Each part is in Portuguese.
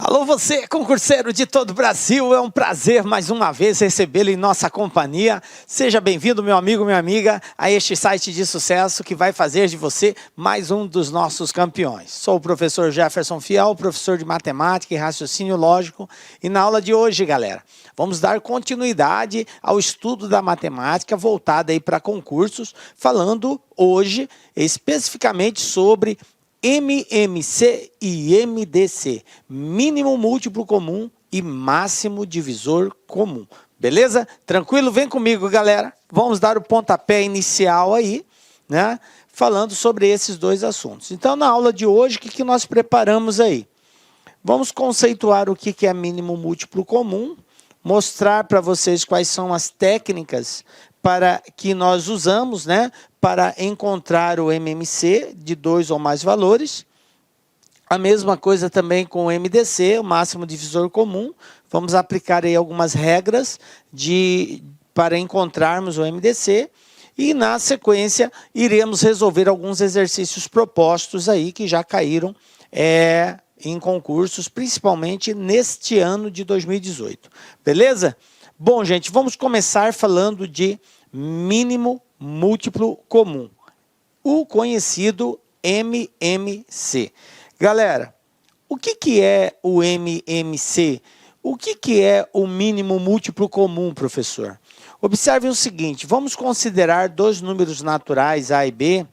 Alô você, concurseiro de todo o Brasil, é um prazer mais uma vez recebê-lo em nossa companhia. Seja bem-vindo, meu amigo, minha amiga, a este site de sucesso que vai fazer de você mais um dos nossos campeões. Sou o professor Jefferson Fiel, professor de matemática e raciocínio lógico, e na aula de hoje, galera, vamos dar continuidade ao estudo da matemática voltada aí para concursos, falando hoje especificamente sobre MMC e MDC, mínimo múltiplo comum e máximo divisor comum. Beleza? Tranquilo? Vem comigo, galera. Vamos dar o pontapé inicial aí, né? Falando sobre esses dois assuntos. Então, na aula de hoje, o que nós preparamos aí? Vamos conceituar o que é mínimo múltiplo comum, mostrar para vocês quais são as técnicas para que nós usamos, né, para encontrar o MMC de 2 ou mais valores. A mesma coisa também com o MDC, o máximo divisor comum. Vamos aplicar aí algumas regras para encontrarmos o MDC. E na sequência iremos resolver alguns exercícios propostos aí que já caíram em concursos, principalmente neste ano de 2018. Beleza? Bom, gente, vamos começar falando de mínimo múltiplo comum, o conhecido MMC. Galera, o que é o MMC? O que é o mínimo múltiplo comum, professor? Observem o seguinte, vamos considerar dois números naturais, A e B,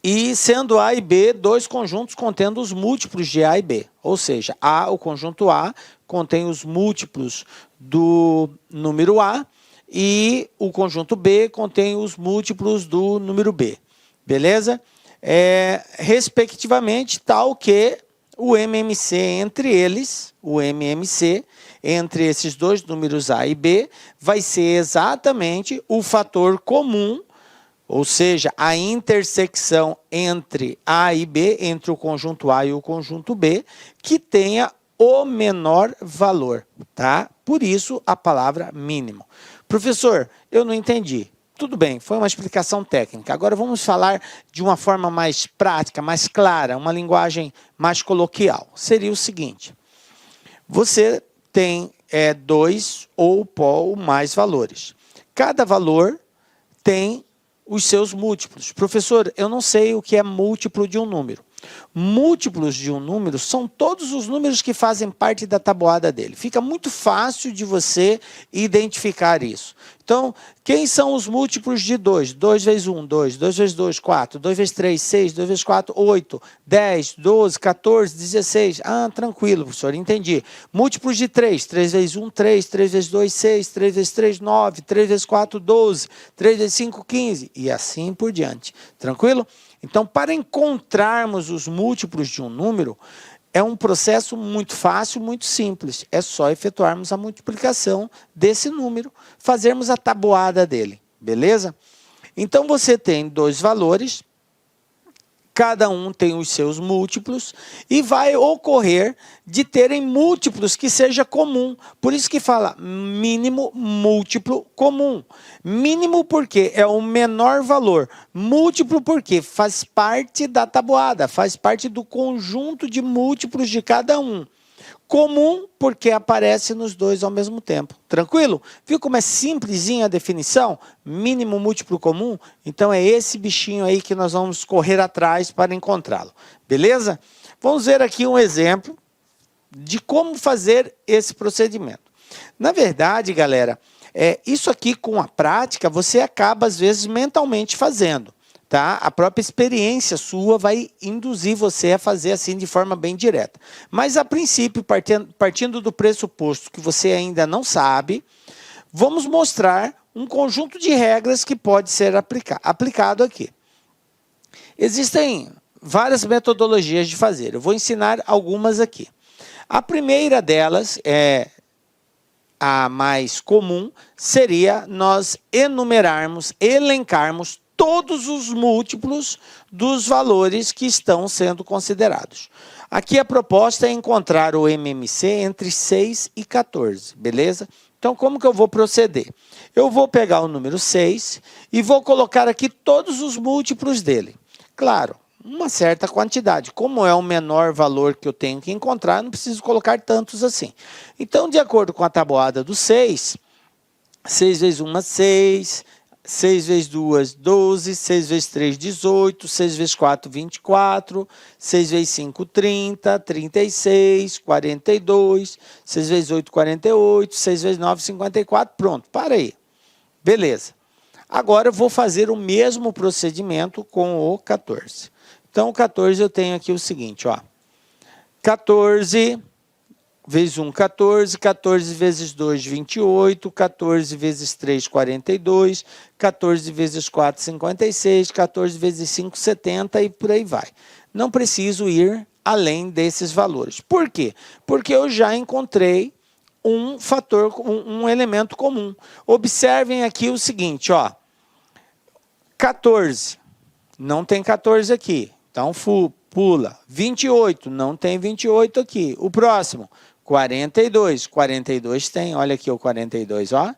e sendo A e B, dois conjuntos contendo os múltiplos de A e B. Ou seja, o conjunto A contém os múltiplos do número A e o conjunto B contém os múltiplos do número B. Beleza? Respectivamente, tal que o MMC entre eles, o MMC entre esses dois números A e B, vai ser exatamente o fator comum, ou seja, a intersecção entre A e B, entre o conjunto A e o conjunto B, que tenha o menor valor, tá? Por isso a palavra mínimo. Professor, eu não entendi. Tudo bem, foi uma explicação técnica. Agora vamos falar de uma forma mais prática, mais clara, uma linguagem mais coloquial. Seria o seguinte, você tem 2 ou mais valores. Cada valor tem os seus múltiplos. Professor, eu não sei o que é múltiplo de um número. Múltiplos de um número são todos os números que fazem parte da tabuada dele. Fica muito fácil de você identificar isso. Então, quem são os múltiplos de 2? 2 vezes 1, 2. 2 vezes 2, 4. 2 vezes 3, 6. 2 vezes 4, 8. 10, 12, 14, 16. Ah, tranquilo, professor, entendi. Múltiplos de 3. 3 vezes 1, 3. 3 vezes 2, 6. 3 vezes 3, 9. 3 vezes 4, 12. 3 vezes 5, 15. E assim por diante. Tranquilo? Então, para encontrarmos os múltiplos de um número, é um processo muito fácil, muito simples. É só efetuarmos a multiplicação desse número, fazermos a tabuada dele, beleza? Então, você tem dois valores, cada um tem os seus múltiplos, e vai ocorrer de terem múltiplos que seja comum. Por isso que fala mínimo múltiplo comum. Mínimo porque é o menor valor. Múltiplo porque faz parte da tabuada, faz parte do conjunto de múltiplos de cada um. Comum porque aparece nos dois ao mesmo tempo. Tranquilo? Viu como é simplesinha a definição? Mínimo múltiplo comum? Então é esse bichinho aí que nós vamos correr atrás para encontrá-lo. Beleza? Vamos ver aqui um exemplo de como fazer esse procedimento. Na verdade, galera, isso aqui com a prática você acaba às vezes mentalmente fazendo. Tá? A própria experiência sua vai induzir você a fazer assim de forma bem direta. Mas, a princípio, partindo do pressuposto que você ainda não sabe, vamos mostrar um conjunto de regras que pode ser aplicado aqui. Existem várias metodologias de fazer. Eu vou ensinar algumas aqui. A primeira delas, a mais comum, seria nós elencarmos todos os múltiplos dos valores que estão sendo considerados. Aqui a proposta é encontrar o MMC entre 6 e 14, beleza? Então, como que eu vou proceder? Eu vou pegar o número 6 e vou colocar aqui todos os múltiplos dele. Claro, uma certa quantidade. Como é o menor valor que eu tenho que encontrar, não preciso colocar tantos assim. Então, de acordo com a tabuada do 6, 6 vezes 1, 6, 6 vezes 2, 12, 6 vezes 3, 18, 6 vezes 4, 24, 6 vezes 5, 30, 36, 42, 6 vezes 8, 48, 6 vezes 9, 54, pronto, para aí. Beleza. Agora eu vou fazer o mesmo procedimento com o 14. Então, o 14 eu tenho aqui o seguinte, ó. 14 vezes 1, 14, 14 vezes 2, 28, 14 vezes 3, 42, 14 vezes 4, 56, 14 vezes 5, 70 e por aí vai. Não preciso ir além desses valores. Por quê? Porque eu já encontrei um fator, um elemento comum. Observem aqui o seguinte, ó. 14, não tem 14 aqui, então pula. 28, não tem 28 aqui. O próximo, 42, 42 tem, olha aqui o 42, ó.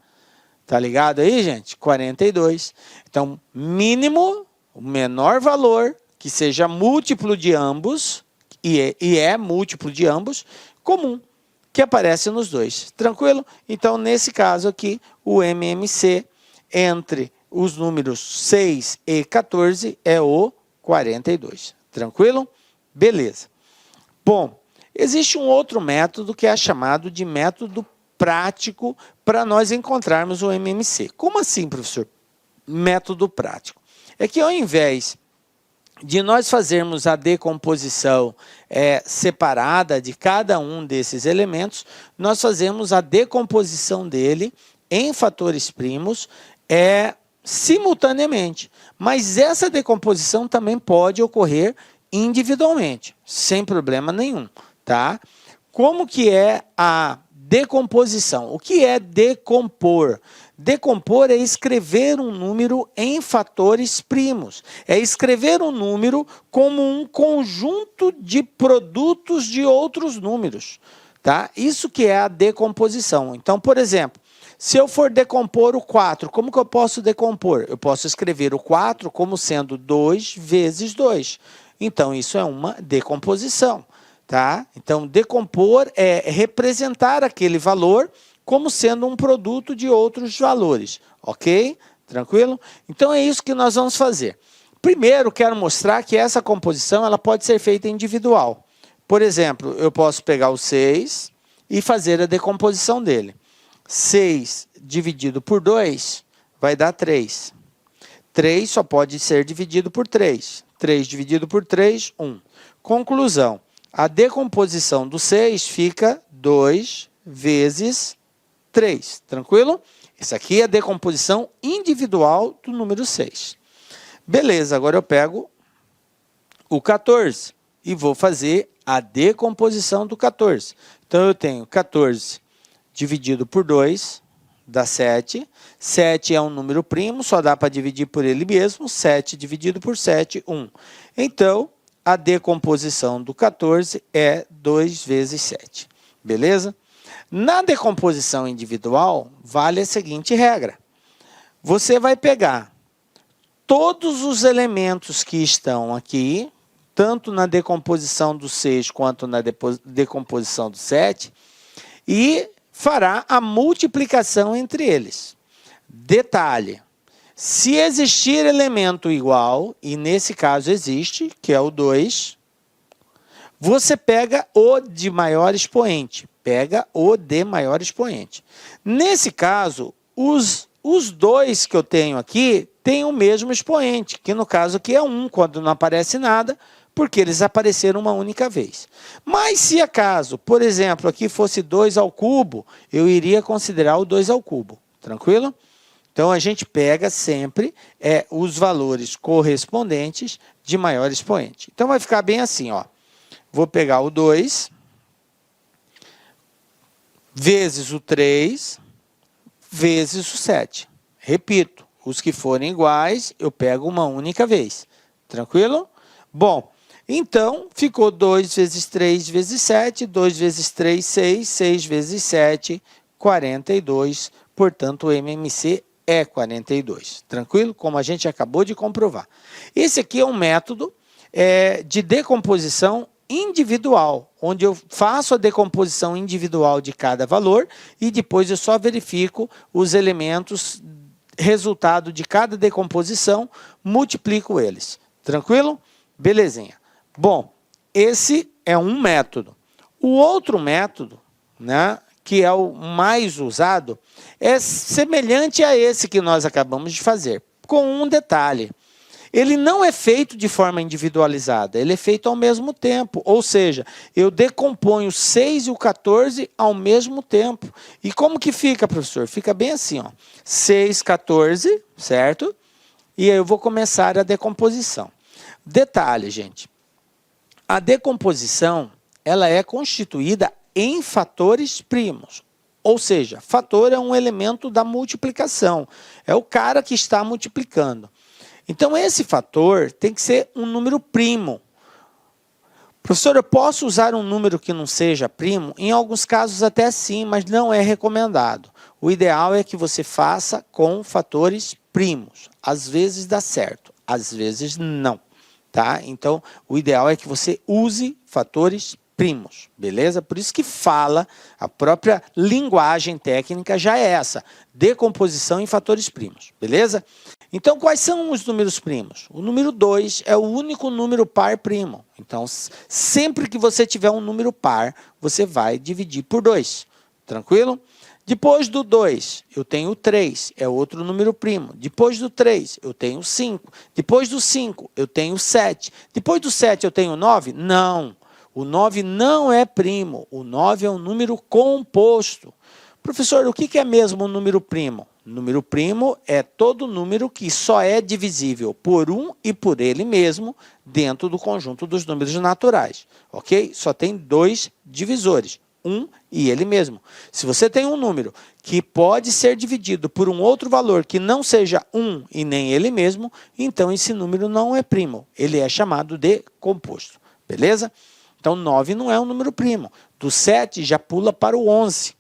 Tá ligado aí, gente? 42. Então, mínimo, o menor valor, que seja múltiplo de ambos, e é múltiplo de ambos, comum, que aparece nos dois. Tranquilo? Então, nesse caso aqui, o MMC entre os números 6 e 14 é o 42. Tranquilo? Beleza. Bom, existe um outro método que é chamado de método prático para nós encontrarmos o MMC. Como assim, professor? Método prático. É que ao invés de nós fazermos a decomposição separada de cada um desses elementos, nós fazemos a decomposição dele em fatores primos simultaneamente. Mas essa decomposição também pode ocorrer individualmente, sem problema nenhum, tá? Como que é a decomposição? O que é decompor? Decompor é escrever um número em fatores primos. É escrever um número como um conjunto de produtos de outros números, tá? Isso que é a decomposição. Então, por exemplo, se eu for decompor o 4, como que eu posso decompor? Eu posso escrever o 4 como sendo 2 vezes 2. Então, isso é uma decomposição, tá? Então, decompor é representar aquele valor como sendo um produto de outros valores, ok? Tranquilo? Então, é isso que nós vamos fazer. Primeiro, quero mostrar que essa composição ela pode ser feita individual. Por exemplo, eu posso pegar o 6 e fazer a decomposição dele. 6 dividido por 2 vai dar 3. 3 só pode ser dividido por 3. 3 dividido por 3, 1. Conclusão, a decomposição do 6 fica 2 vezes 3. Tranquilo? Isso aqui é a decomposição individual do número 6. Beleza, agora eu pego o 14 e vou fazer a decomposição do 14. Então, eu tenho 14 dividido por 2, dá 7. 7 é um número primo, só dá para dividir por ele mesmo. 7 dividido por 7, 1. Então, a decomposição do 14 é 2 vezes 7. Beleza? Na decomposição individual, vale a seguinte regra. Você vai pegar todos os elementos que estão aqui, tanto na decomposição do 6 quanto na decomposição do 7, e fará a multiplicação entre eles. Detalhe, se existir elemento igual, e nesse caso existe, que é o 2, você pega o de maior expoente. Pega o de maior expoente. Nesse caso, os 2 que eu tenho aqui têm o mesmo expoente, que no caso aqui é 1, quando não aparece nada, porque eles apareceram uma única vez. Mas se acaso, por exemplo, aqui fosse 2 ao cubo, eu iria considerar o 2 ao cubo. Tranquilo? Então, a gente pega sempre os valores correspondentes de maior expoente. Então, vai ficar bem assim, ó. Vou pegar o 2 vezes o 3 vezes o 7. Repito, os que forem iguais, eu pego uma única vez. Tranquilo? Bom, então, ficou 2 vezes 3 vezes 7, 2 vezes 3, 6, 6 vezes 7, 42. Portanto, o MMC é 42. Tranquilo? Como a gente acabou de comprovar. Esse aqui é um método de decomposição individual, onde eu faço a decomposição individual de cada valor e depois eu só verifico os elementos, resultado de cada decomposição, multiplico eles. Tranquilo? Belezinha. Bom, esse é um método. O outro método, né, que é o mais usado, é semelhante a esse que nós acabamos de fazer, com um detalhe. Ele não é feito de forma individualizada, ele é feito ao mesmo tempo. Ou seja, eu decomponho o 6 e o 14 ao mesmo tempo. E como que fica, professor? Fica bem assim, ó. 6, 14, certo? E aí eu vou começar a decomposição. Detalhe, gente. A decomposição, ela é constituída em fatores primos. Ou seja, fator é um elemento da multiplicação. É o cara que está multiplicando. Então, esse fator tem que ser um número primo. Professor, eu posso usar um número que não seja primo? Em alguns casos até sim, mas não é recomendado. O ideal é que você faça com fatores primos. Às vezes dá certo, às vezes não. Tá? Então, o ideal é que você use fatores primos, beleza? Por isso que fala, a própria linguagem técnica já é essa, decomposição em fatores primos, beleza? Então, quais são os números primos? O número 2 é o único número par primo. Então, sempre que você tiver um número par, você vai dividir por 2. Tranquilo? Depois do 2, eu tenho o 3, é outro número primo. Depois do 3, eu tenho o 5. Depois do 5, eu tenho o 7. Depois do 7, eu tenho o 9? Não. O 9 não é primo. O 9 é um número composto. Professor, o que é mesmo um número primo? Número primo é todo número que só é divisível por um e por ele mesmo dentro do conjunto dos números naturais. Ok? Só tem dois divisores, um e ele mesmo. Se você tem um número que pode ser dividido por um outro valor que não seja um e nem ele mesmo, então esse número não é primo. Ele é chamado de composto. Beleza? Então 9 não é um número primo. Do 7 já pula para o 11.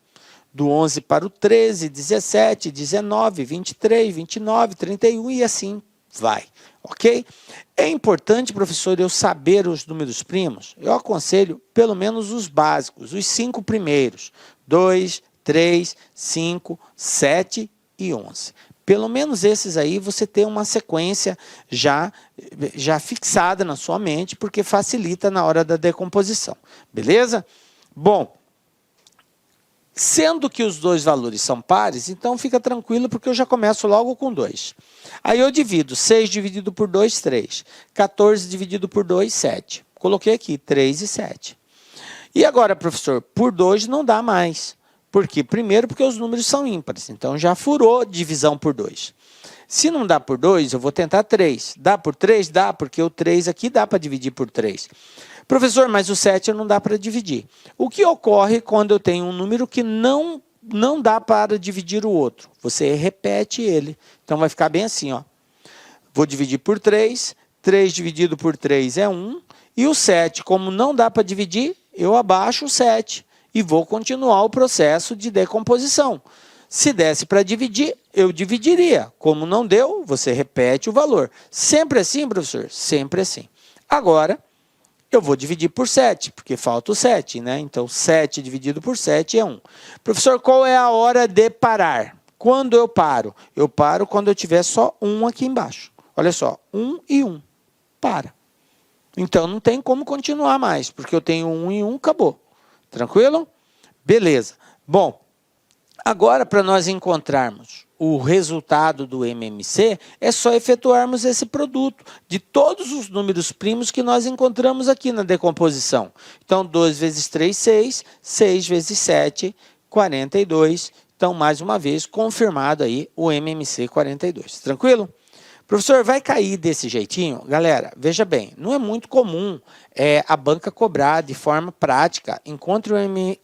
Do 11 para o 13, 17, 19, 23, 29, 31 e assim vai, ok? É importante, professor, eu saber os números primos? Eu aconselho pelo menos os básicos, os 5 primeiros, 2, 3, 5, 7 e 11. Pelo menos esses aí você tem uma sequência já fixada na sua mente, porque facilita na hora da decomposição, beleza? Bom, sendo que os dois valores são pares, então fica tranquilo, porque eu já começo logo com 2. Aí eu divido 6 dividido por 2, 3. 14 dividido por 2, 7. Coloquei aqui 3 e 7. E agora, professor, por 2 não dá mais. Por quê? Primeiro, porque os números são ímpares. Então, já furou divisão por 2. Se não dá por 2, eu vou tentar 3. Dá por 3? Dá, porque o 3 aqui dá para dividir por 3. Professor, mas o 7 não dá para dividir. O que ocorre quando eu tenho um número que não dá para dividir o outro? Você repete ele. Então, vai ficar bem assim, ó. Vou dividir por 3. 3 dividido por 3 é 1. E o 7, como não dá para dividir, eu abaixo o 7. E vou continuar o processo de decomposição. Se desse para dividir, eu dividiria. Como não deu, você repete o valor. Sempre assim, professor? Sempre assim. Agora, eu vou dividir por 7, porque falta o 7, né? Então, 7 dividido por 7 é 1. Professor, qual é a hora de parar? Quando eu paro? Eu paro quando eu tiver só 1 aqui embaixo. Olha só, 1 e 1. Para. Então, não tem como continuar mais, porque eu tenho 1 e 1, acabou. Tranquilo? Beleza. Bom, agora para nós encontrarmos o resultado do MMC, é só efetuarmos esse produto de todos os números primos que nós encontramos aqui na decomposição. Então, 2 vezes 3, 6. 6 vezes 7, 42. Então, mais uma vez, confirmado aí o MMC 42. Tranquilo? Professor, vai cair desse jeitinho? Galera, veja bem, não é muito comum a banca cobrar de forma prática, encontre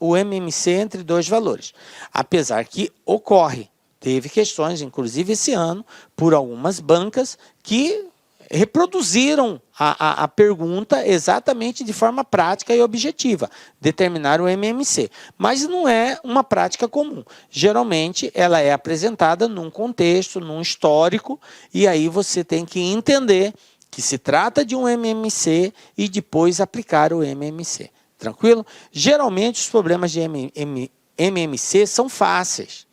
o MMC entre dois valores. Apesar que ocorre, teve questões, inclusive esse ano, por algumas bancas que reproduziram a pergunta exatamente de forma prática e objetiva, determinar o MMC. Mas não é uma prática comum. Geralmente, ela é apresentada num contexto, num histórico, e aí você tem que entender que se trata de um MMC e depois aplicar o MMC. Tranquilo? Geralmente os problemas de MMC são fáceis.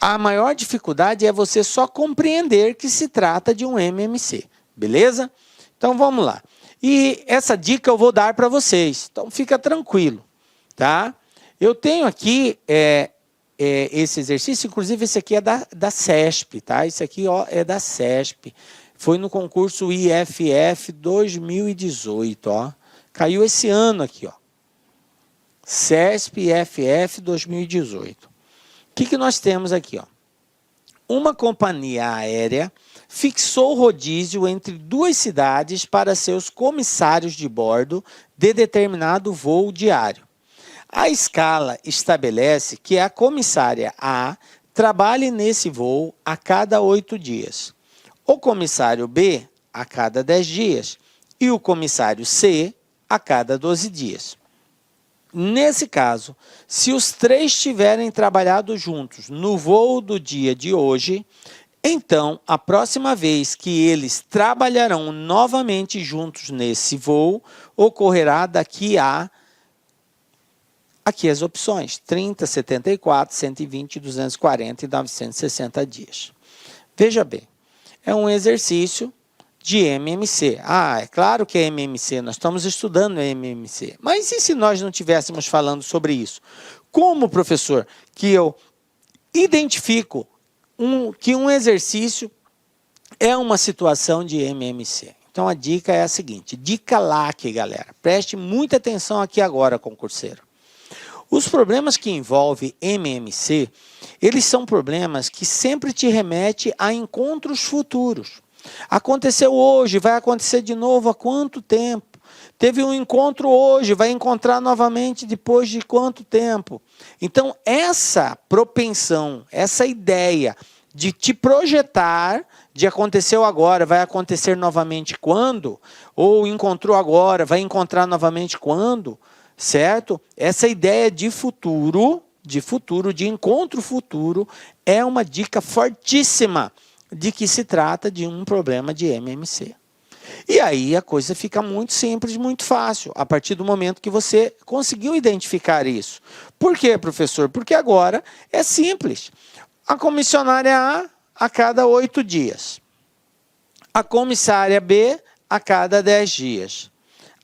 A maior dificuldade é você só compreender que se trata de um MMC. Beleza? Então vamos lá. E essa dica eu vou dar para vocês. Então fica tranquilo. Tá? Eu tenho aqui esse exercício, inclusive esse aqui é da CESP. Tá? Esse aqui ó, é da CESP. Foi no concurso IFF 2018. Ó. Caiu esse ano aqui. Ó. CESP IFF 2018. O que nós temos aqui? Ó? Uma companhia aérea fixou rodízio entre duas cidades para seus comissários de bordo de determinado voo diário. A escala estabelece que a comissária A trabalhe nesse voo a cada 8 dias, o comissário B a cada 10 dias e o comissário C a cada 12 dias. Nesse caso, se os três tiverem trabalhado juntos no voo do dia de hoje, então, a próxima vez que eles trabalharão novamente juntos nesse voo, ocorrerá daqui a... Aqui as opções, 30, 74, 120, 240 e 960 dias. Veja bem, é um exercício de MMC. Ah, é claro que é MMC, nós estamos estudando MMC. Mas e se nós não estivéssemos falando sobre isso? Como, professor, que eu identifico que um exercício é uma situação de MMC? Então, a dica é a seguinte, dica LAC, galera. Preste muita atenção aqui agora, concurseiro. Os problemas que envolvem MMC, eles são problemas que sempre te remetem a encontros futuros. Aconteceu hoje, vai acontecer de novo há quanto tempo? Teve um encontro hoje, vai encontrar novamente depois de quanto tempo? Então, essa propensão, essa ideia de te projetar, de aconteceu agora, vai acontecer novamente quando? Ou encontrou agora, vai encontrar novamente quando? Certo? Essa ideia de futuro, de encontro futuro, é uma dica fortíssima de que se trata de um problema de MMC. E aí a coisa fica muito simples, muito fácil, a partir do momento que você conseguiu identificar isso. Por quê, professor? Porque agora é simples. A comissionária a cada 8 dias. A comissária B a cada 10 dias.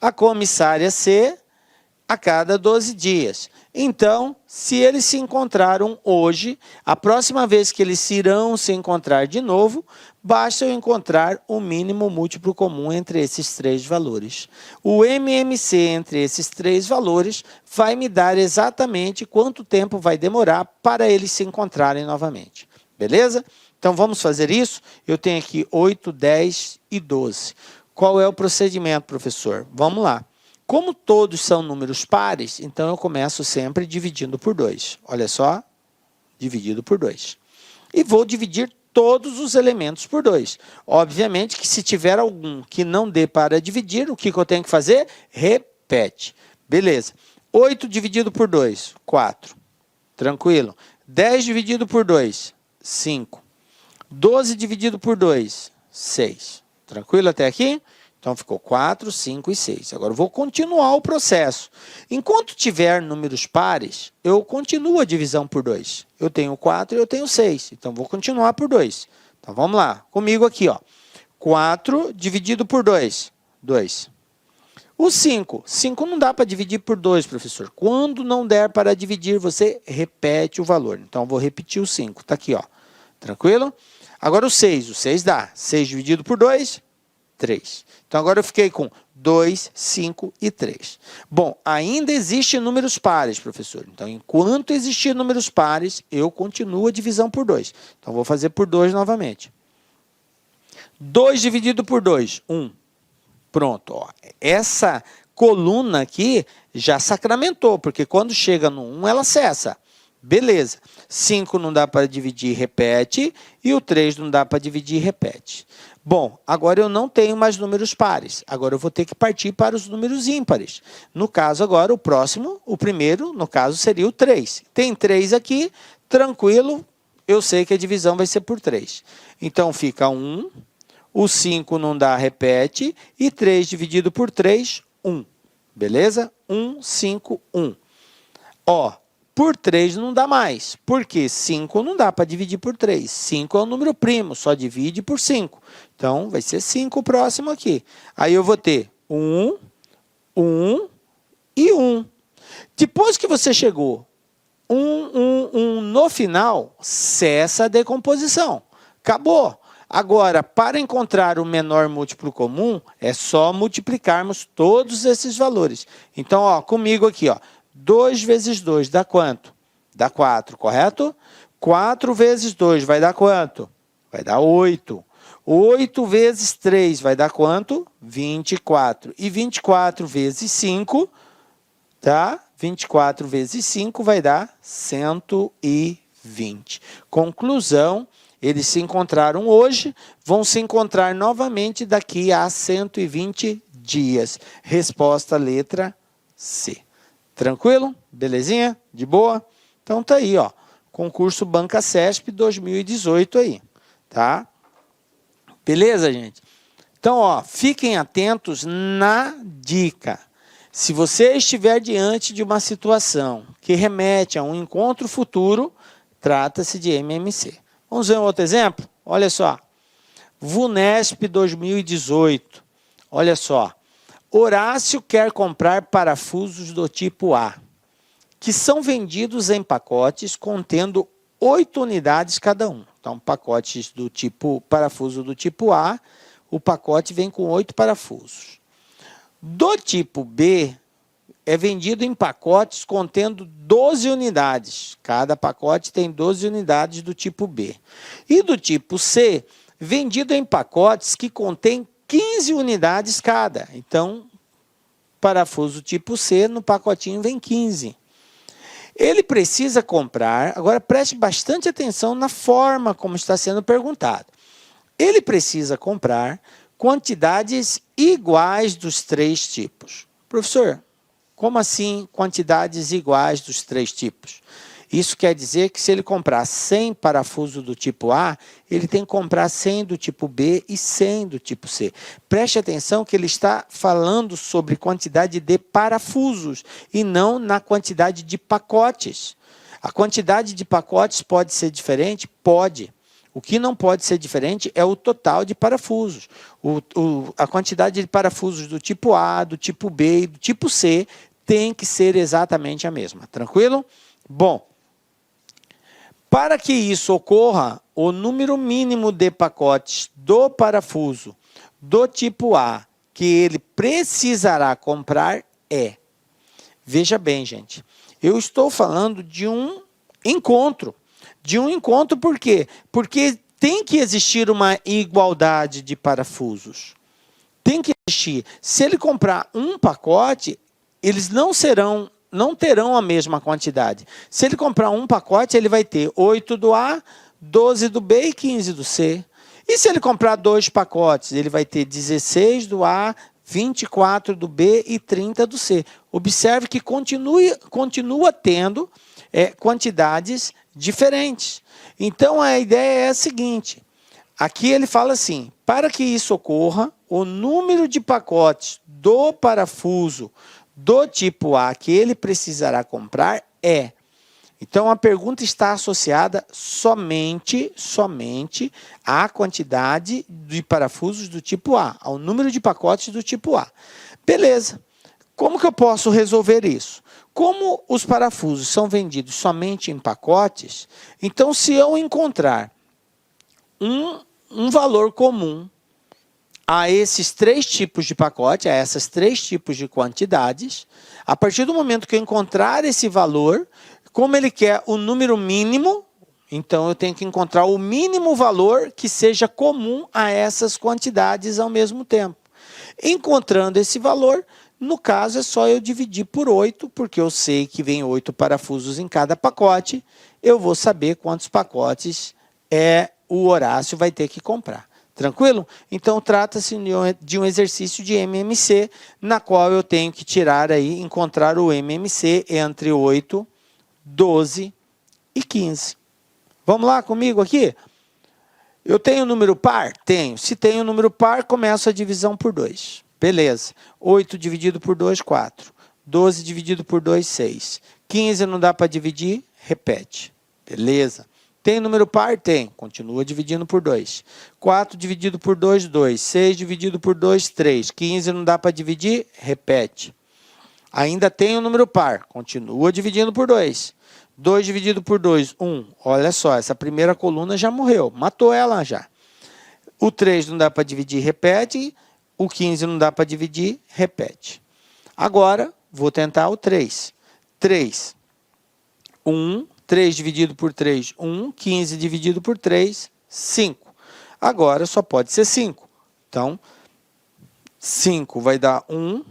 A comissária C a cada 12 dias. Então, se eles se encontraram hoje, a próxima vez que eles irão se encontrar de novo, basta eu encontrar o mínimo múltiplo comum entre esses três valores. O MMC entre esses três valores vai me dar exatamente quanto tempo vai demorar para eles se encontrarem novamente. Beleza? Então, vamos fazer isso? Eu tenho aqui 8, 10 e 12. Qual é o procedimento, professor? Vamos lá. Como todos são números pares, então eu começo sempre dividindo por 2. Olha só, dividido por 2. E vou dividir todos os elementos por 2. Obviamente que se tiver algum que não dê para dividir, o que eu tenho que fazer? Repete. Beleza. 8 dividido por 2, 4. Tranquilo. 10 dividido por 2, 5. 12 dividido por 2, 6. Tranquilo até aqui? Então, ficou 4, 5 e 6. Agora, eu vou continuar o processo. Enquanto tiver números pares, eu continuo a divisão por 2. Eu tenho 4 e eu tenho 6. Então, vou continuar por 2. Então, vamos lá. Comigo aqui, ó. 4 dividido por 2, 2. O 5. 5 não dá para dividir por 2, professor. Quando não der para dividir, você repete o valor. Então, eu vou repetir o 5. Está aqui, ó. Tranquilo? Agora, o 6. O 6 dá. 6 dividido por 2, 3. Então, agora eu fiquei com 2, 5 e 3. Bom, ainda existem números pares, professor. Então, enquanto existir números pares, eu continuo a divisão por 2. Então, vou fazer por 2 novamente. 2 dividido por 2, 1. Pronto. Ó. Essa coluna aqui já sacramentou, porque quando chega no 1, ela cessa. Beleza. 5 não dá para dividir, repete. E o 3 não dá para dividir, repete. Bom, agora eu não tenho mais números pares. Agora eu vou ter que partir para os números ímpares. No caso agora, o primeiro, no caso, seria o 3. Tem 3 aqui, tranquilo, eu sei que a divisão vai ser por 3. Então, fica 1, O 5 não dá, repete. E 3 dividido por 3, 1. Beleza? 1, 5, 1. Ó, por 3 não dá mais. Porque 5 não dá para dividir por 3. 5 é um número primo, só divide por 5. Então, vai ser 5 o próximo aqui. Aí eu vou ter 1, 1 e 1. Depois que você chegou 1 no final, cessa a decomposição. Acabou. Agora, para encontrar o menor múltiplo comum, é só multiplicarmos todos esses valores. Então, ó, comigo aqui, ó, 2 vezes 2 dá quanto? Dá 4, correto? 4 vezes 2 vai dar quanto? Vai dar 8. 8 vezes 3 vai dar quanto? 24. E 24 vezes 5, tá? 24 vezes 5 vai dar 120. Conclusão, eles se encontraram hoje, vão se encontrar novamente daqui a 120 dias. Resposta letra C. Tranquilo? Belezinha? De boa? Então tá aí, ó. Concurso Banca CESP 2018 aí, tá? Beleza, gente? Então, ó, fiquem atentos na dica. Se você estiver diante de uma situação que remete a um encontro futuro, trata-se de MMC. Vamos ver um outro exemplo? Olha só. VUNESP 2018. Olha só. Horácio quer comprar parafusos do tipo A, que são vendidos em pacotes contendo 8 unidades cada um. Então, pacotes do tipo parafuso do tipo A, o pacote vem com 8 parafusos. Do tipo B, é vendido em pacotes contendo 12 unidades. Cada pacote tem 12 unidades do tipo B. E do tipo C, vendido em pacotes que contêm 15 unidades cada. Então, parafuso tipo C, no pacotinho vem 15. Ele precisa comprar, agora preste bastante atenção na forma como está sendo perguntado. Ele precisa comprar quantidades iguais dos 3 tipos. Professor, como assim quantidades iguais dos 3 tipos? Isso quer dizer que se ele comprar 100 parafusos do tipo A, ele tem que comprar 100 do tipo B e 100 do tipo C. Preste atenção que ele está falando sobre quantidade de parafusos e não na quantidade de pacotes. A quantidade de pacotes pode ser diferente? Pode. O que não pode ser diferente é o total de parafusos. A quantidade de parafusos do tipo A, do tipo B e do tipo C tem que ser exatamente a mesma. Tranquilo? Bom, para que isso ocorra, o número mínimo de pacotes do parafuso do tipo A que ele precisará comprar é... Veja bem, gente, eu estou falando de um encontro. De um encontro por quê? Porque tem que existir uma igualdade de parafusos. Tem que existir. Se ele comprar um pacote, eles não terão a mesma quantidade. Se ele comprar um pacote, ele vai ter 8 do A, 12 do B e 15 do C. E se ele comprar 2 pacotes, ele vai ter 16 do A, 24 do B e 30 do C. Observe que continua tendo quantidades diferentes. Então, a ideia é a seguinte. Aqui ele fala assim, para que isso ocorra, o número de pacotes do parafuso do tipo A que ele precisará comprar é... Então, a pergunta está associada somente à quantidade de parafusos do tipo A, ao número de pacotes do tipo A. Beleza. Como que eu posso resolver isso? Como os parafusos são vendidos somente em pacotes, então se eu encontrar um valor comum a esses 3 tipos de pacote, a essas 3 tipos de quantidades, a partir do momento que eu encontrar esse valor, como ele quer o número mínimo, então eu tenho que encontrar o mínimo valor que seja comum a essas quantidades ao mesmo tempo. Encontrando esse valor, no caso é só eu dividir por 8, porque eu sei que vem 8 parafusos em cada pacote, eu vou saber quantos pacotes o Horácio vai ter que comprar. Tranquilo? Então, trata-se de um exercício de MMC, na qual eu tenho que tirar aí, encontrar o MMC entre 8, 12 e 15. Vamos lá comigo aqui? Eu tenho número par? Tenho. Se tenho número par, começo a divisão por 2. Beleza. 8 dividido por 2, 4. 12 dividido por 2, 6. 15 não dá para dividir? Repete. Beleza. Tem número par? Tem. Continua dividindo por 2. 4 dividido por 2, 2. 6 dividido por 2, 3. 15 não dá para dividir? Repete. Ainda tem o número par. Continua dividindo por 2. 2 dividido por 2, 1. Olha só, essa primeira coluna já morreu. Matou ela já. O 3 não dá para dividir? Repete. O 15 não dá para dividir? Repete. Agora, vou tentar o 3. 3. 1. 3 dividido por 3, 1. 15 dividido por 3, 5. Agora só pode ser 5. Então, 5 vai dar 1,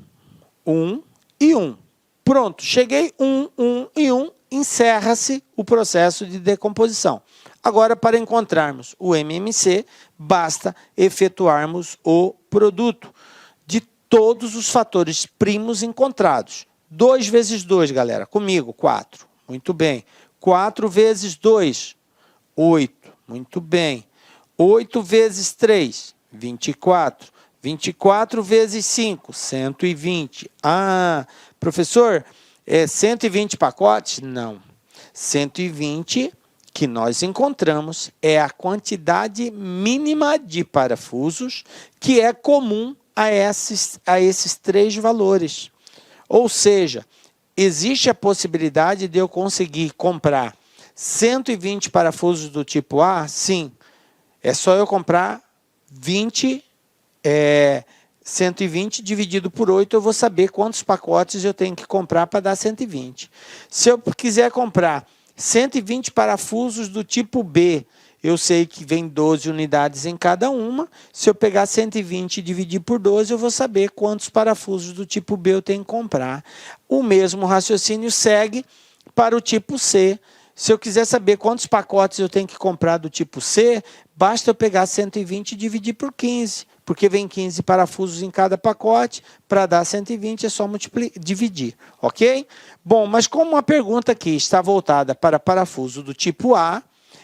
1 e 1. Pronto, cheguei 1, 1 e 1. Encerra-se o processo de decomposição. Agora, para encontrarmos o MMC, basta efetuarmos o produto de todos os fatores primos encontrados. 2 vezes 2, galera, comigo, 4. Muito bem. 4 vezes 2, 8. Muito bem. 8 vezes 3, 24. 24 vezes 5, 120. Ah, professor, 120 pacotes? Não. 120 que nós encontramos é a quantidade mínima de parafusos que é comum a esses 3 valores. Ou seja, existe a possibilidade de eu conseguir comprar 120 parafusos do tipo A? Sim. É só eu comprar 120 dividido por 8, eu vou saber quantos pacotes eu tenho que comprar para dar 120. Se eu quiser comprar 120 parafusos do tipo B, eu sei que vem 12 unidades em cada uma. Se eu pegar 120 e dividir por 12, eu vou saber quantos parafusos do tipo B eu tenho que comprar. O mesmo raciocínio segue para o tipo C. Se eu quiser saber quantos pacotes eu tenho que comprar do tipo C, basta eu pegar 120 e dividir por 15, porque vem 15 parafusos em cada pacote. Para dar 120 é só dividir, ok? Bom, mas como a pergunta aqui está voltada para parafuso do tipo A,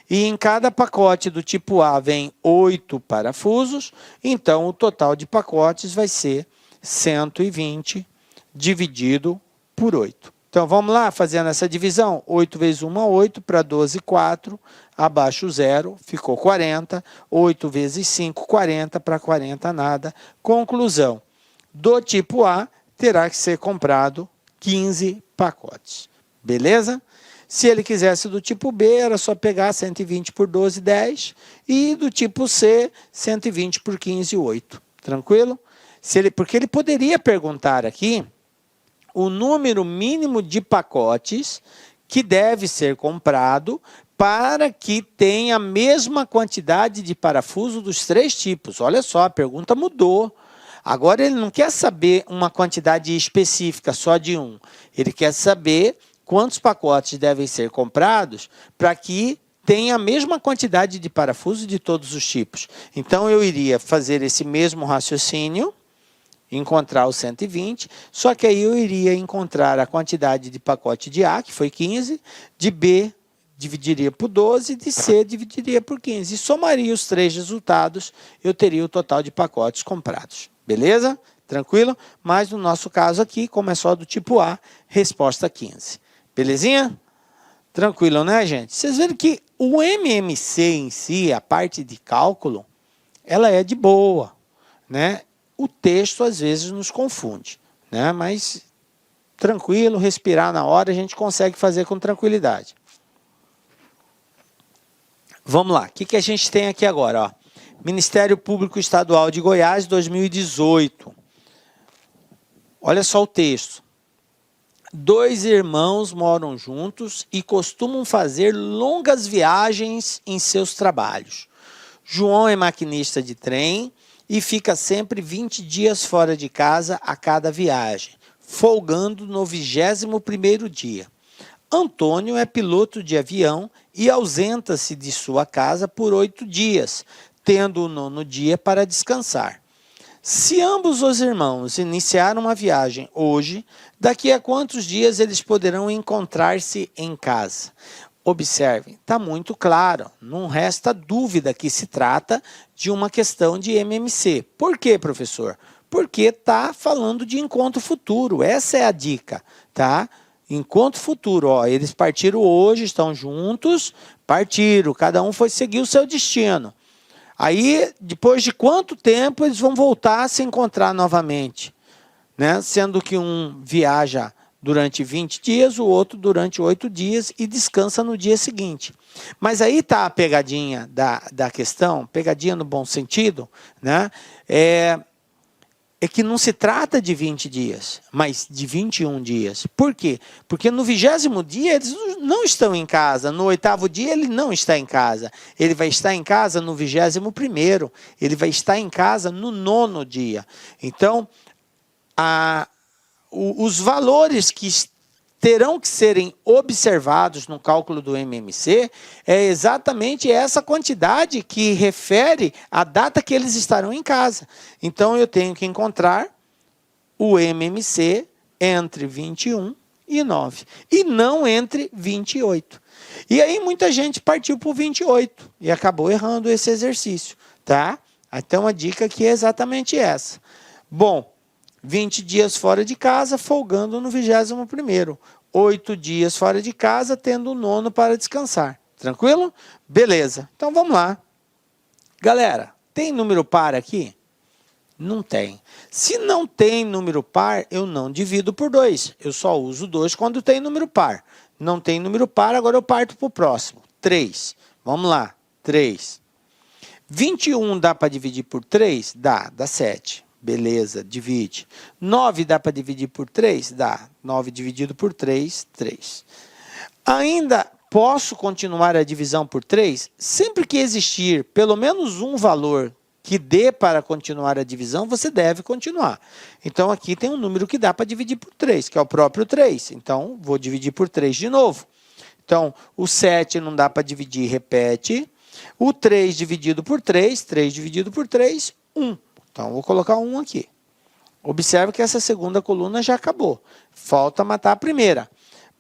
e em cada pacote do tipo A vem 8 parafusos, então o total de pacotes vai ser 120 dividido por 8. Então, vamos lá, fazendo essa divisão. 8 vezes 1 é 8, para 12, 4, abaixo 0, ficou 40. 8 vezes 5, 40, para 40, nada. Conclusão, do tipo A, terá que ser comprado 15 pacotes. Beleza? Se ele quisesse do tipo B, era só pegar 120 por 12, 10. E do tipo C, 120 por 15, 8. Tranquilo? Porque ele poderia perguntar aqui o número mínimo de pacotes que deve ser comprado para que tenha a mesma quantidade de parafuso dos 3 tipos. Olha só, a pergunta mudou. Agora ele não quer saber uma quantidade específica só de um. Ele quer saber quantos pacotes devem ser comprados para que tenha a mesma quantidade de parafuso de todos os tipos. Então, eu iria fazer esse mesmo raciocínio, encontrar os 120, só que aí eu iria encontrar a quantidade de pacote de A, que foi 15, de B, dividiria por 12, de C, dividiria por 15. E somaria os 3 resultados, eu teria o total de pacotes comprados. Beleza? Tranquilo? Mas no nosso caso aqui, como é só do tipo A, resposta 15. Belezinha? Tranquilo, né, gente? Vocês viram que o MMC em si, a parte de cálculo, ela é de boa, né? O texto, às vezes, nos confunde, né? Mas, tranquilo, respirar na hora, a gente consegue fazer com tranquilidade. Vamos lá, o que a gente tem aqui agora? Ó? Ministério Público Estadual de Goiás, 2018. Olha só o texto. 2 irmãos moram juntos e costumam fazer longas viagens em seus trabalhos. João é maquinista de trem e fica sempre 20 dias fora de casa a cada viagem, folgando no 21º dia. Antônio é piloto de avião e ausenta-se de sua casa por 8 dias, tendo o 9º dia para descansar. Se ambos os irmãos iniciaram uma viagem hoje, daqui a quantos dias eles poderão encontrar-se em casa? Observem, está muito claro, não resta dúvida que se trata de uma questão de MMC. Por quê, professor? Porque está falando de encontro futuro, essa é a dica, tá? Encontro futuro, ó, eles partiram hoje, estão juntos, partiram, cada um foi seguir o seu destino. Aí, depois de quanto tempo eles vão voltar a se encontrar novamente? Né? Sendo que um viaja durante 20 dias, o outro durante 8 dias e descansa no dia seguinte. Mas aí está a pegadinha da questão, pegadinha no bom sentido, né? É que não se trata de 20 dias, mas de 21 dias. Por quê? Porque no 20º dia eles não estão em casa, no 8º dia ele não está em casa. Ele vai estar em casa no 21º, ele vai estar em casa no 9º dia. Então, os valores que terão que serem observados no cálculo do MMC é exatamente essa quantidade que refere à data que eles estarão em casa. Então, eu tenho que encontrar o MMC entre 21 e 9, e não entre 28. E aí, muita gente partiu para o 28 e acabou errando esse exercício, tá? Então, a dica aqui é exatamente essa. Bom, 20 dias fora de casa, folgando no 21º. 8 dias fora de casa, tendo o 9º para descansar. Tranquilo? Beleza. Então, vamos lá. Galera, tem número par aqui? Não tem. Se não tem número par, eu não divido por 2. Eu só uso 2 quando tem número par. Não tem número par, agora eu parto para o próximo. 3. Vamos lá. 3. 21 dá para dividir por 3? Dá 7. Beleza, divide. 9 dá para dividir por 3? Dá. 9 dividido por 3, 3. Ainda posso continuar a divisão por 3? Sempre que existir pelo menos um valor que dê para continuar a divisão, você deve continuar. Então, aqui tem um número que dá para dividir por 3, que é o próprio 3. Então, vou dividir por 3 de novo. Então, o 7 não dá para dividir, repete. O 3 dividido por 3, 3 dividido por 3, 1. Então, vou colocar 1 aqui. Observe que essa segunda coluna já acabou. Falta matar a primeira.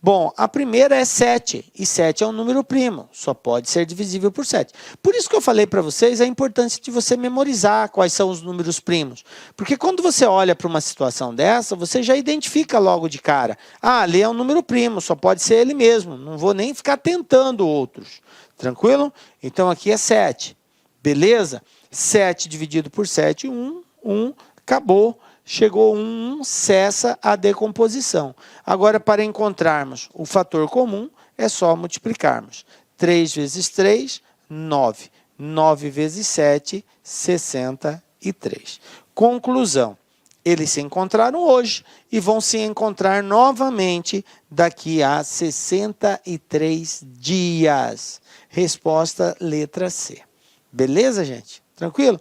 Bom, a primeira é 7, e 7 é um número primo, só pode ser divisível por 7. Por isso que eu falei para vocês a importância de você memorizar quais são os números primos. Porque quando você olha para uma situação dessa, você já identifica logo de cara. Ah, ali é um número primo, só pode ser ele mesmo, não vou nem ficar tentando outros. Tranquilo? Então, aqui é 7. Beleza? 7 dividido por 7, 1, 1, acabou. Chegou 1, cessa a decomposição. Agora, para encontrarmos o fator comum, é só multiplicarmos. 3 vezes 3, 9. 9 vezes 7, 63. Conclusão. Eles se encontraram hoje e vão se encontrar novamente daqui a 63 dias. Resposta letra C. Beleza, gente? Tranquilo?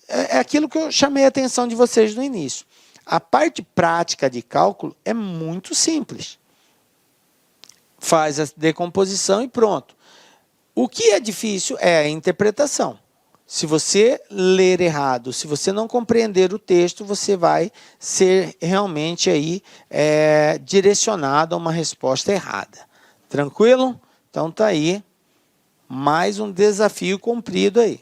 É aquilo que eu chamei a atenção de vocês no início. A parte prática de cálculo é muito simples. Faz a decomposição e pronto. O que é difícil é a interpretação. Se você ler errado, se você não compreender o texto, você vai ser realmente aí, direcionado a uma resposta errada. Tranquilo? Então tá aí mais um desafio cumprido aí.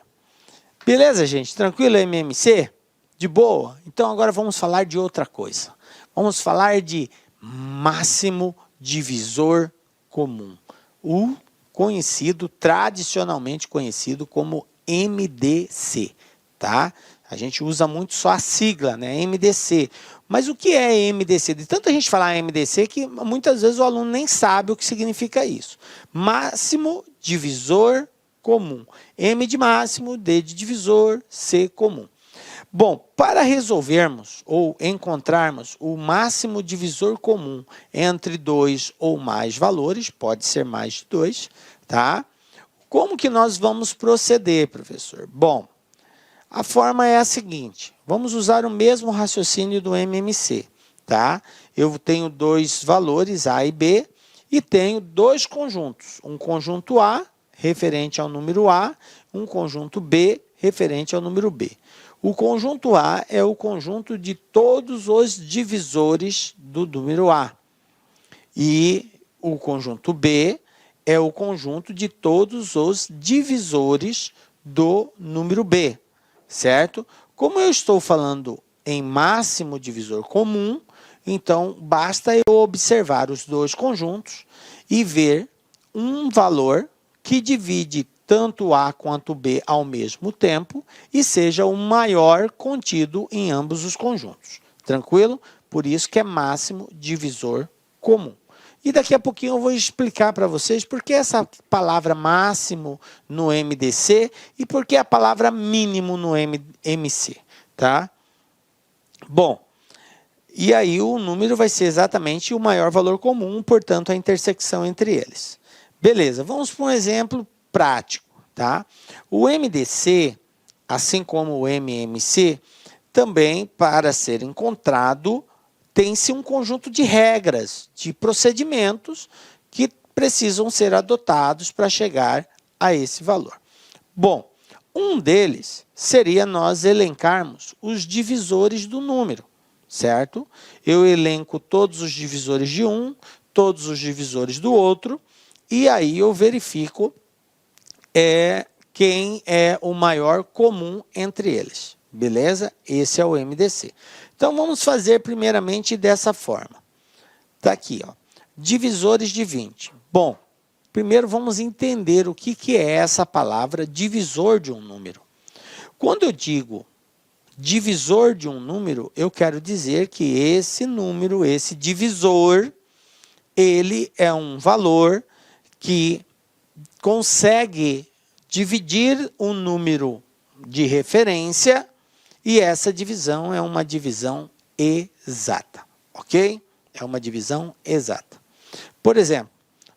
Beleza, gente? Tranquilo, MMC? De boa? Então, agora vamos falar de outra coisa. Vamos falar de máximo divisor comum. O conhecido, tradicionalmente conhecido como MDC, tá? A gente usa muito só a sigla, né? MDC. Mas o que é MDC? De tanta gente falar MDC que muitas vezes o aluno nem sabe o que significa isso. Máximo divisor comum. M de máximo, D de divisor, C comum. Bom, para resolvermos ou encontrarmos o máximo divisor comum entre 2 ou mais valores, pode ser mais de 2, tá? Como que nós vamos proceder, professor? Bom, a forma é a seguinte, vamos usar o mesmo raciocínio do MMC, tá? Eu tenho 2 valores, A e B, e tenho 2 conjuntos, um conjunto A, referente ao número A, um conjunto B, referente ao número B. O conjunto A é o conjunto de todos os divisores do número A. E o conjunto B é o conjunto de todos os divisores do número B, certo? Como eu estou falando em máximo divisor comum, então basta eu observar os dois conjuntos e ver um valor que divide tanto A quanto B ao mesmo tempo e seja o maior contido em ambos os conjuntos. Tranquilo? Por isso que é máximo divisor comum. E daqui a pouquinho eu vou explicar para vocês por que essa palavra máximo no MDC e por que a palavra mínimo no MC, tá? Bom, e aí o número vai ser exatamente o maior valor comum, portanto a intersecção entre eles. Beleza, vamos para um exemplo prático, tá? O MDC, assim como o MMC, também para ser encontrado tem-se um conjunto de regras, de procedimentos que precisam ser adotados para chegar a esse valor. Bom, um deles seria nós elencarmos os divisores do número, certo? Eu elenco todos os divisores de um, todos os divisores do outro, e aí eu verifico quem é o maior comum entre eles. Beleza? Esse é o MDC. Então, vamos fazer primeiramente dessa forma. Está aqui, ó, divisores de 20. Bom, primeiro vamos entender o que é essa palavra divisor de um número. Quando eu digo divisor de um número, eu quero dizer que esse número, esse divisor, ele é um valor que consegue dividir um número de referência e essa divisão é uma divisão exata, ok? É uma divisão exata. Por exemplo,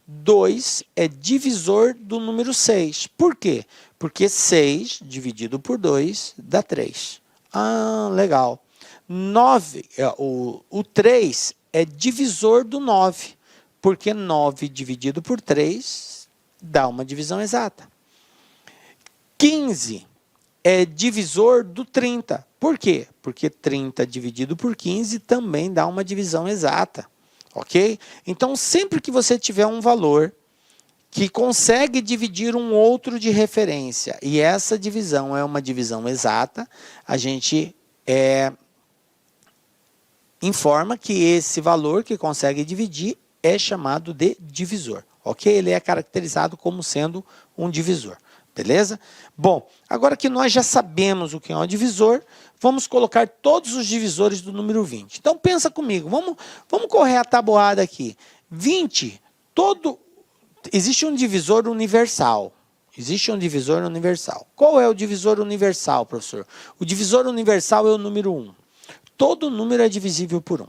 2 é divisor do número 6. Por quê? Porque 6 dividido por 2 dá 3. Ah, legal. 9, o 3 é divisor do 9, porque 9 dividido por 3 dá uma divisão exata. 15 é divisor do 30. Por quê? Porque 30 dividido por 15 também dá uma divisão exata. Ok? Então, sempre que você tiver um valor que consegue dividir um outro de referência e essa divisão é uma divisão exata, a gente informa que esse valor que consegue dividir é chamado de divisor. Ok? Ele é caracterizado como sendo um divisor. Beleza? Bom, agora que nós já sabemos o que é um divisor, vamos colocar todos os divisores do número 20. Então, pensa comigo, vamos correr a tabuada aqui. 20, existe um divisor universal. Existe um divisor universal. Qual é o divisor universal, professor? O divisor universal é o número 1. Todo número é divisível por 1.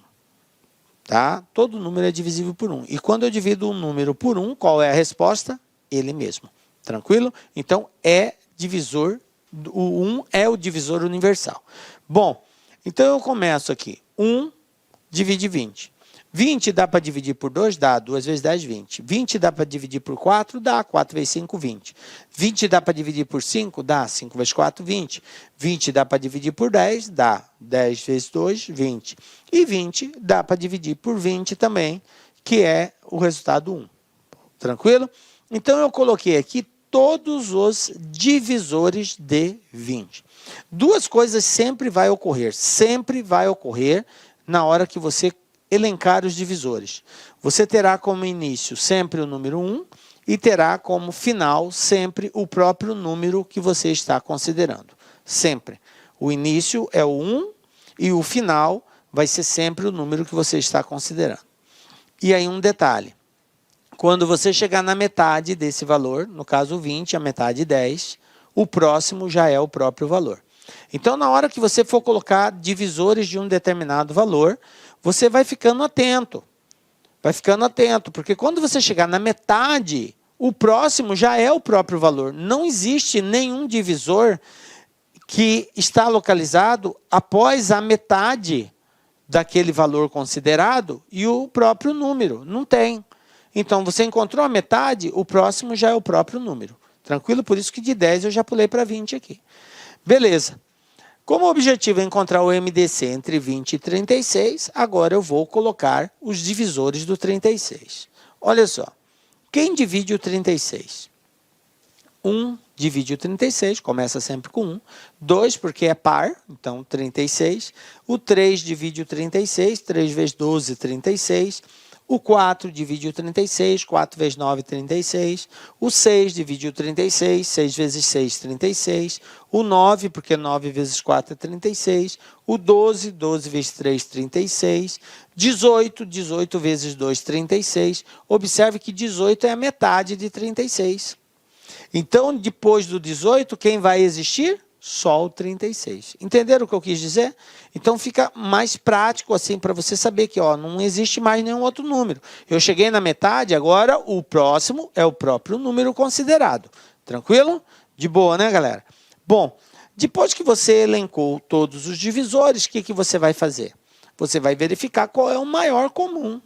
Tá? Todo número é divisível por 1. E quando eu divido um número por 1, qual é a resposta? Ele mesmo. Tranquilo? Então, é divisor, o 1 é o divisor universal. Bom, então eu começo aqui. 1 divide 20. 20 dá para dividir por 2? Dá. 2 vezes 10, 20. 20 dá para dividir por 4? Dá. 4 vezes 5, 20. 20 dá para dividir por 5? Dá. 5 vezes 4, 20. 20 dá para dividir por 10? Dá. 10 vezes 2, 20. E 20 dá para dividir por 20 também, que é o resultado 1. Tranquilo? Então, eu coloquei aqui todos os divisores de 20. Duas coisas sempre vai ocorrer na hora que você elencar os divisores. Você terá como início sempre o número 1 e terá como final sempre o próprio número que você está considerando. Sempre. O início é o 1 e o final vai ser sempre o número que você está considerando. E aí um detalhe. Quando você chegar na metade desse valor, no caso 20, a metade 10, o próximo já é o próprio valor. Então, na hora que você for colocar divisores de um determinado valor, você vai ficando atento. Vai ficando atento, porque quando você chegar na metade, o próximo já é o próprio valor. Não existe nenhum divisor que está localizado após a metade daquele valor considerado e o próprio número. Não tem. Então, você encontrou a metade, o próximo já é o próprio número. Tranquilo? Por isso que de 10 eu já pulei para 20 aqui. Beleza. Como o objetivo é encontrar o MDC entre 20 e 36, agora eu vou colocar os divisores do 36. Olha só. Quem divide o 36? 1 divide o 36, começa sempre com 1. 2 porque é par, então 36. O 3 divide o 36, 3 vezes 12, 36. O 4 divide o 36, 4 vezes 9, 36. O 6 divide o 36, 6 vezes 6, 36. O 9, porque 9 vezes 4 é 36. O 12, 12 vezes 3, 36. 18, 18 vezes 2, 36. Observe que 18 é a metade de 36. Então, depois do 18, quem vai existir? Só o 36. Entenderam o que eu quis dizer? Então, fica mais prático assim para você saber que não existe mais nenhum outro número. Eu cheguei na metade, agora o próximo é o próprio número considerado. Tranquilo? De boa, né, galera? Bom, depois que você elencou todos os divisores, o que você vai fazer? Você vai verificar qual é o maior comum.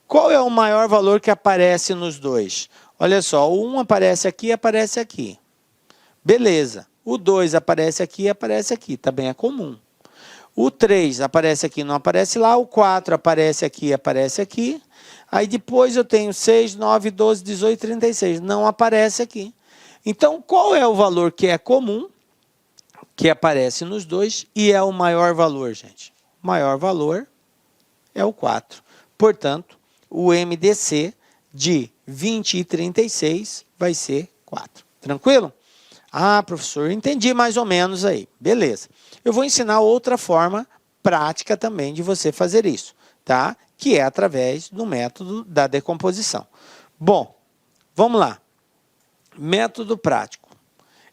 Qual é o maior valor que aparece nos dois? Olha só, o 1 aparece aqui. Beleza. O 2 aparece aqui, também é comum. O 3 aparece aqui, não aparece lá. O 4 aparece aqui. Aí depois eu tenho 6, 9, 12, 18, 36. Não aparece aqui. Então, qual é o valor que é comum, que aparece nos dois, e é o maior valor, gente? O maior valor é o 4. Portanto, o MDC de 20 e 36 vai ser 4. Tranquilo? Ah, professor, entendi mais ou menos aí. Beleza. Eu vou ensinar outra forma prática também de você fazer isso, tá? Que é através do método da decomposição. Bom, vamos lá. Método prático.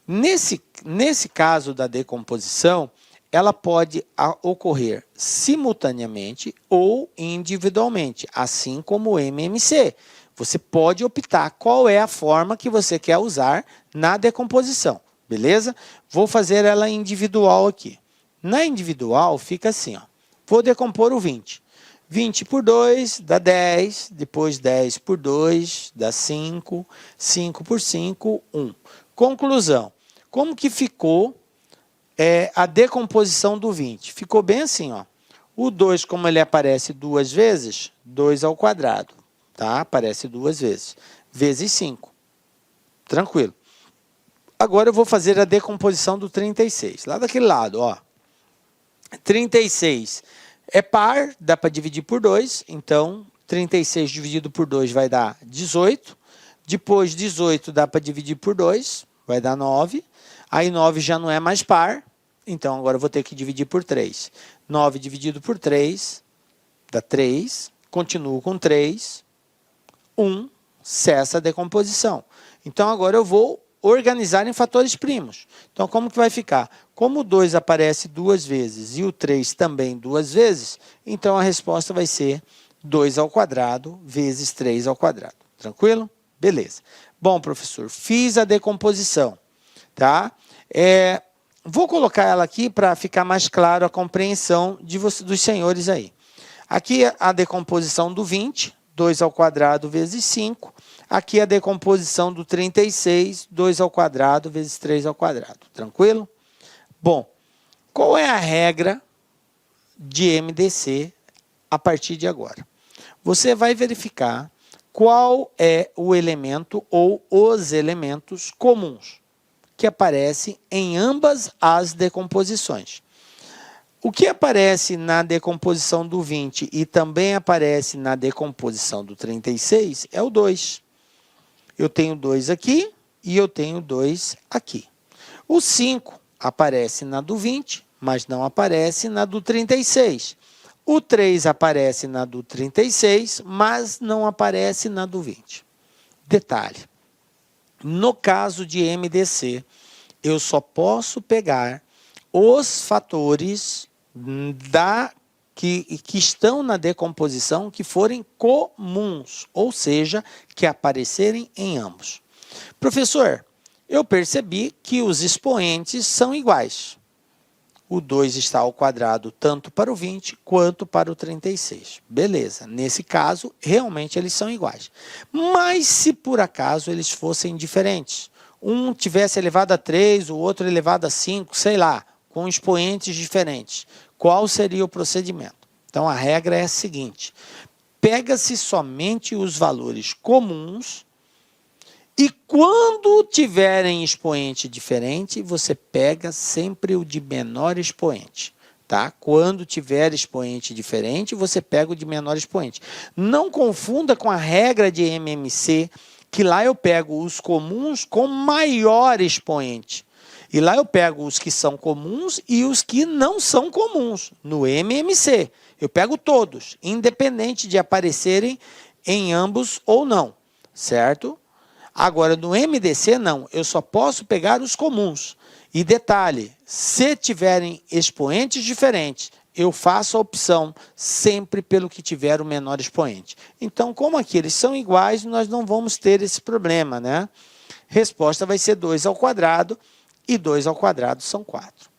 Nesse caso da decomposição, ela pode ocorrer simultaneamente ou individualmente, assim como o MMC. Você pode optar qual é a forma que você quer usar na decomposição, beleza? Vou fazer ela individual aqui. Na individual fica assim, ó. Vou decompor o 20. 20 por 2 dá 10, depois 10 por 2 dá 5, 5 por 5, 1. Conclusão. Como que ficou a decomposição do 20? Ficou bem assim, ó. O 2, como ele aparece duas vezes, 2 ao quadrado. Tá? Aparece duas vezes. Vezes 5. Tranquilo. Agora eu vou fazer a decomposição do 36. Lá daquele lado, ó. 36 é par, dá para dividir por 2. Então, 36 dividido por 2 vai dar 18. Depois, 18 dá para dividir por 2, vai dar 9. Aí, 9 já não é mais par. Então, agora eu vou ter que dividir por 3. 9 dividido por 3 dá 3. Continuo com 3. 1, cessa a decomposição. Então, agora eu vou organizar em fatores primos. Então, como que vai ficar? Como o 2 aparece duas vezes e o 3 também duas vezes, então a resposta vai ser 2 ao quadrado vezes 3 ao quadrado. Tranquilo? Beleza. Bom, professor, fiz a decomposição. Tá? Vou colocar ela aqui para ficar mais claro a compreensão dos senhores aí. Aqui a decomposição do 20. 2 ao quadrado vezes 5. Aqui a decomposição do 36, 2 ao quadrado vezes 3 ao quadrado. Tranquilo? Bom, qual é a regra de MDC a partir de agora? Você vai verificar qual é o elemento ou os elementos comuns que aparecem em ambas as decomposições. O que aparece na decomposição do 20 e também aparece na decomposição do 36 é o 2. Eu tenho 2 aqui e eu tenho 2 aqui. O 5 aparece na do 20, mas não aparece na do 36. O 3 aparece na do 36, mas não aparece na do 20. Detalhe, no caso de MDC, eu só posso pegar os fatores que estão na decomposição que forem comuns, ou seja, que aparecerem em ambos. Professor, eu percebi que os expoentes são iguais. O 2 está ao quadrado tanto para o 20 quanto para o 36. Beleza, nesse caso, realmente eles são iguais. Mas se por acaso eles fossem diferentes, um tivesse elevado a 3, o outro elevado a 5, sei lá, com expoentes diferentes, qual seria o procedimento? Então, a regra é a seguinte: pega-se somente os valores comuns E quando tiverem expoente diferente, você pega sempre o de menor expoente. Tá? Quando tiver expoente diferente, você pega o de menor expoente. Não confunda com a regra de MMC, que lá eu pego os comuns com maior expoente. E lá eu pego os que são comuns e os que não são comuns. No MMC, eu pego todos, independente de aparecerem em ambos ou não, certo? Agora, no MDC, não. Eu só posso pegar os comuns. E detalhe, se tiverem expoentes diferentes, eu faço a opção sempre pelo que tiver o menor expoente. Então, como aqui eles são iguais, nós não vamos ter esse problema, né? Resposta vai ser 2 ao quadrado, e 2 ao quadrado são 4.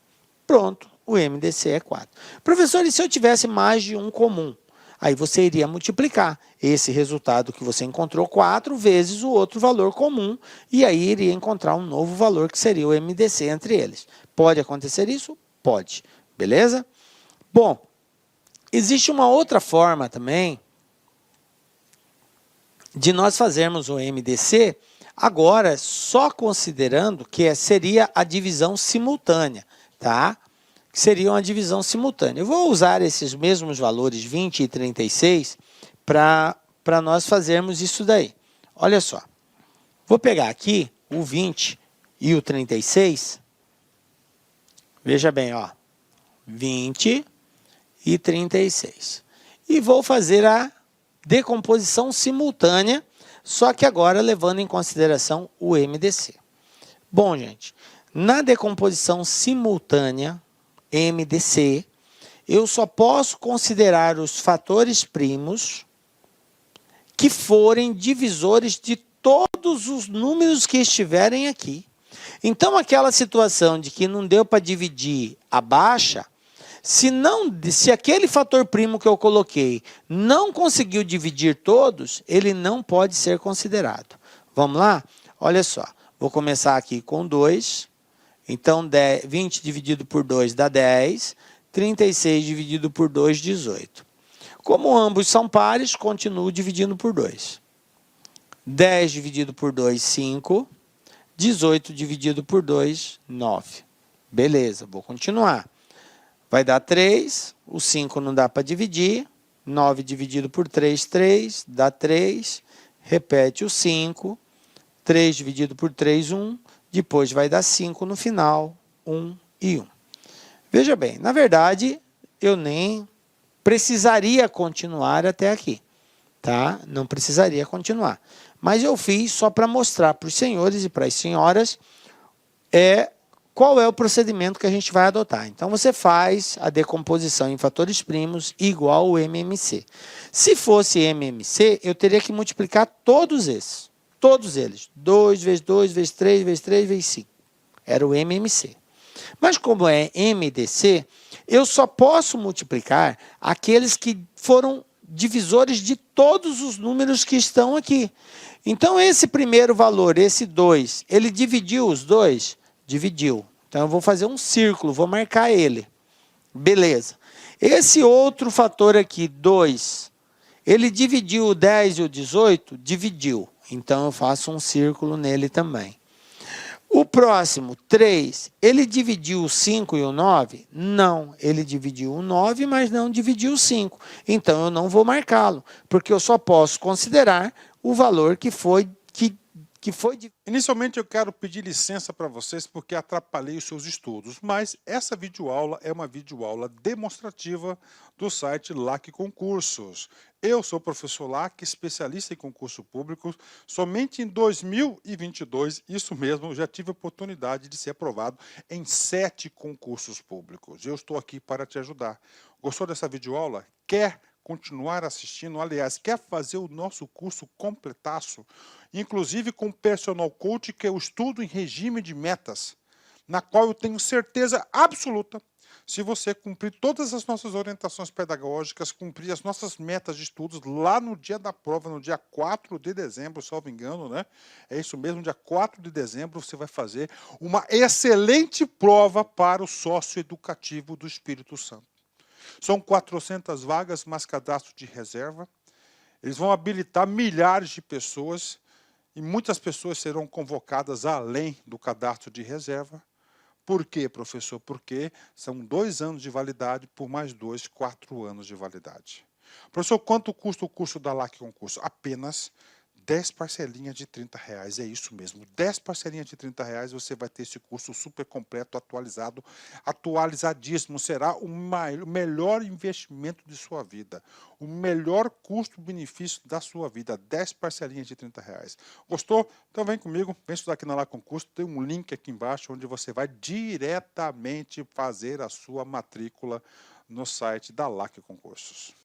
Pronto, o MDC é 4. Professor, e se eu tivesse mais de um comum? Aí você iria multiplicar esse resultado que você encontrou 4 vezes o outro valor comum, e aí iria encontrar um novo valor que seria o MDC entre eles. Pode acontecer isso? Pode. Beleza? Bom, existe uma outra forma também de nós fazermos o MDC, agora só considerando que seria a divisão simultânea, tá? Que seria uma divisão simultânea. Eu vou usar esses mesmos valores, 20 e 36, para nós fazermos isso daí. Olha só, vou pegar aqui o 20 e o 36, veja bem, ó, 20 e 36. E vou fazer a decomposição simultânea, só que agora levando em consideração o MDC. Bom, gente, na decomposição simultânea, MDC, eu só posso considerar os fatores primos que forem divisores de todos os números que estiverem aqui. Então, aquela situação de que não deu para dividir a baixa, se aquele fator primo que eu coloquei não conseguiu dividir todos, ele não pode ser considerado. Vamos lá? Olha só, vou começar aqui com 2. Então, 20 dividido por 2 dá 10. 36 dividido por 2, 18. Como ambos são pares, continuo dividindo por 2. 10 dividido por 2, 5. 18 dividido por 2, 9. Beleza, vou continuar. Vai dar 3, o 5 não dá para dividir. 9 dividido por 3, 3, dá 3. Repete o 5. 3 dividido por 3, 1. Depois vai dar 5 no final, 1 e 1. Veja bem, na verdade, eu nem precisaria continuar até aqui, tá? Não precisaria continuar. Mas eu fiz só para mostrar para os senhores e para as senhoras qual é o procedimento que a gente vai adotar. Então, você faz a decomposição em fatores primos igual ao MMC. Se fosse MMC, eu teria que multiplicar todos esses. Todos eles. 2 vezes 2, vezes 3, vezes 3, vezes 5. Era o MMC. Mas como é MDC, eu só posso multiplicar aqueles que foram divisores de todos os números que estão aqui. Então, esse primeiro valor, esse 2, ele dividiu os dois? Dividiu. Então, eu vou fazer um círculo, vou marcar ele. Beleza. Esse outro fator aqui, 2, ele dividiu o 10 e o 18? Dividiu. Então, eu faço um círculo nele também. O próximo, 3, ele dividiu o 5 e o 9? Não, ele dividiu o 9, mas não dividiu o 5. Então, eu não vou marcá-lo, porque eu só posso considerar o valor que foi. Inicialmente eu quero pedir licença para vocês porque atrapalhei os seus estudos, mas essa videoaula é uma videoaula demonstrativa do site LAC Concursos. Eu sou o professor LAC, especialista em concurso público. Somente em 2022, isso mesmo, já tive a oportunidade de ser aprovado em 7 concursos públicos. Eu estou aqui para te ajudar. Gostou dessa videoaula? Quer continuar assistindo? Aliás, quer fazer o nosso curso completaço? Inclusive com Personal Coach, que eu estudo em regime de metas, na qual eu tenho certeza absoluta, se você cumprir todas as nossas orientações pedagógicas, cumprir as nossas metas de estudos, lá no dia da prova, no dia 4 de dezembro, salvo engano, né? É isso mesmo, dia 4 de dezembro, você vai fazer uma excelente prova para o sócio educativo do Espírito Santo. São 400 vagas, mais cadastro de reserva. Eles vão habilitar milhares de pessoas. E muitas pessoas serão convocadas além do cadastro de reserva. Por quê, professor? Porque são 2 anos de validade por mais 2, 4 anos de validade. Professor, quanto custa o curso da LAC Concurso? Apenas 10 parcelinhas de R$ 30. É isso mesmo, 10 parcelinhas de R$ 30 você vai ter esse curso super completo, atualizado, atualizadíssimo. Será o melhor investimento de sua vida, o melhor custo-benefício da sua vida, 10 parcelinhas de R$ 30. Gostou? Então vem comigo, vem estudar aqui na LAC Concurso, tem um link aqui embaixo onde você vai diretamente fazer a sua matrícula no site da LAC Concursos.